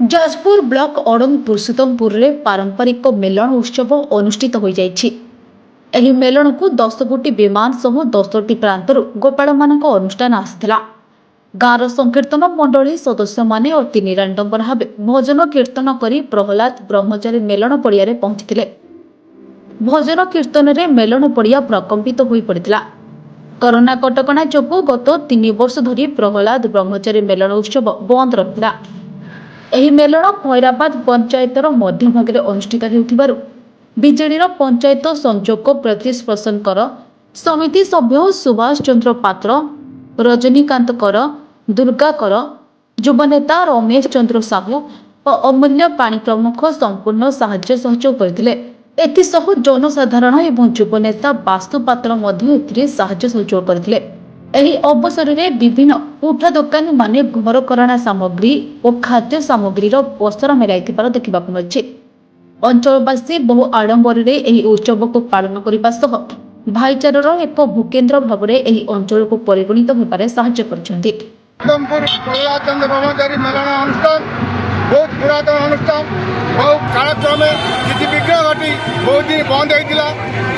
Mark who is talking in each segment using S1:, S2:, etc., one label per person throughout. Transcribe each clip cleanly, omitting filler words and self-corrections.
S1: Jajpur block अड़ंग Purushottampur रे पारंपरिक melon उत्सव अनुष्ठित हो जाइछि। एही मेलन को 10 गोटी विमान सह 10टी प्रांतर गोपाल मानक अनुष्ठान आसिथिला। गाँव संकीर्तन मंडली सदस्य माने अति निराडंबर भाव भजन कीर्तन करी प्रहलाद ब्रह्मचारी मेलन पड़िया रे पहुंचीथिले। भजन कीर्तन रे मेलन पड़िया प्रकंपित होई पड़िथिला। कोरोना कटकणा जोगु गत 3 वर्ष धरी प्रहलाद ब्रह्मचारी मेलन उत्सव बंद रहिला। ଏହି ମେଲଣ ଖଇରାବାଦ ପଞ୍ଚାୟତର ମଧ୍ୟଭାଗରେ ଅନୁଷ୍ଠିତ ହେଉଥିବାରୁ ବିଜେଡିର ପଞ୍ଚାୟତ ସଂଯୋଗ ପ୍ରତୀଶ ପ୍ରସନ୍ନକର, ସମିତି ସଭ୍ୟ ସୁଭାଷ ଚନ୍ଦ୍ର ପାତ୍ର, ରଜନୀକାନ୍ତ କର, ଦୁର୍ଗା କର, ଯୁବନେତା ରମେଶ ଚନ୍ଦ୍ର ସାହୁ ଓ ଅମୂଲ୍ୟ ପାଣି ପ୍ରମୁଖ ସମ୍ପୂର୍ଣ୍ଣ ସାହାଯ୍ୟ ସହଯୋଗ କରିଥିଲେ। ଏଥିସହ ଜନସାଧାରଣ ଏବଂ ଯୁବନେତା ବାସ୍ତୁ ପାତ୍ର ମଧ୍ୟ ଏଥିରେ ସାହାଯ୍ୟ ସହଯୋଗ କରିଥିଲେ। ଏହି ଅବସରରେ ବିଭିନ୍ନ ଉଠା ଦୋକାନୀ ମାନେ ଘରକରଣା ସାମଗ୍ରୀ ଓ ଖାଦ୍ୟ ସାମଗ୍ରୀର ପସରା ମେଳାଇଥିବାର ଦେଖିବାକୁ ମିଳିଛି। ଅଞ୍ଚଳବାସୀ ବହୁ ଆଡମ୍ବରରେ ଏହି ଉତ୍ସବକୁ ପାଳନ କରିବା ସହ ଭାଇଚାରାର ଏକ ଭୂକେନ୍ଦ୍ର ଭାବରେ ଏହି ଅଞ୍ଚଳକୁ ପରିଗଣିତ ହେବାରେ ସାହାଯ୍ୟ କରିଛନ୍ତି।
S2: प्रहलाद चंद्र ब्रह्मचारी मेलन अनुष्ठान बहुत पुरातन अनुष्ठान बहुत कालक्रमे किसी विघ्न घटी बहुत दिन बंद होता।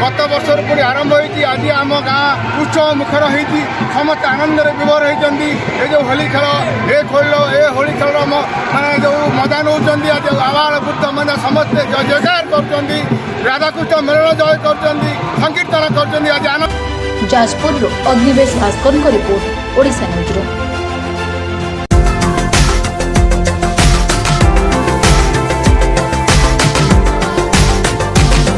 S2: गत वर्ष पुणी आरंभ होती। आज आम गाँ उत्सव मुखर होती। समस्त आनंद विभोर होती। ये जो होली खेल ए खोल ए होली खेल माने जो मजा नौ आज आवाड़ वृद्ध मैंने समस्ते जय जयकार कर राधाकृष्ण मेलन जय कर संकीर्तन कर। आज आनंद
S1: जाजपुर अग्निवेश भास्कर रिपोर्ट ओडिशा न्यूज।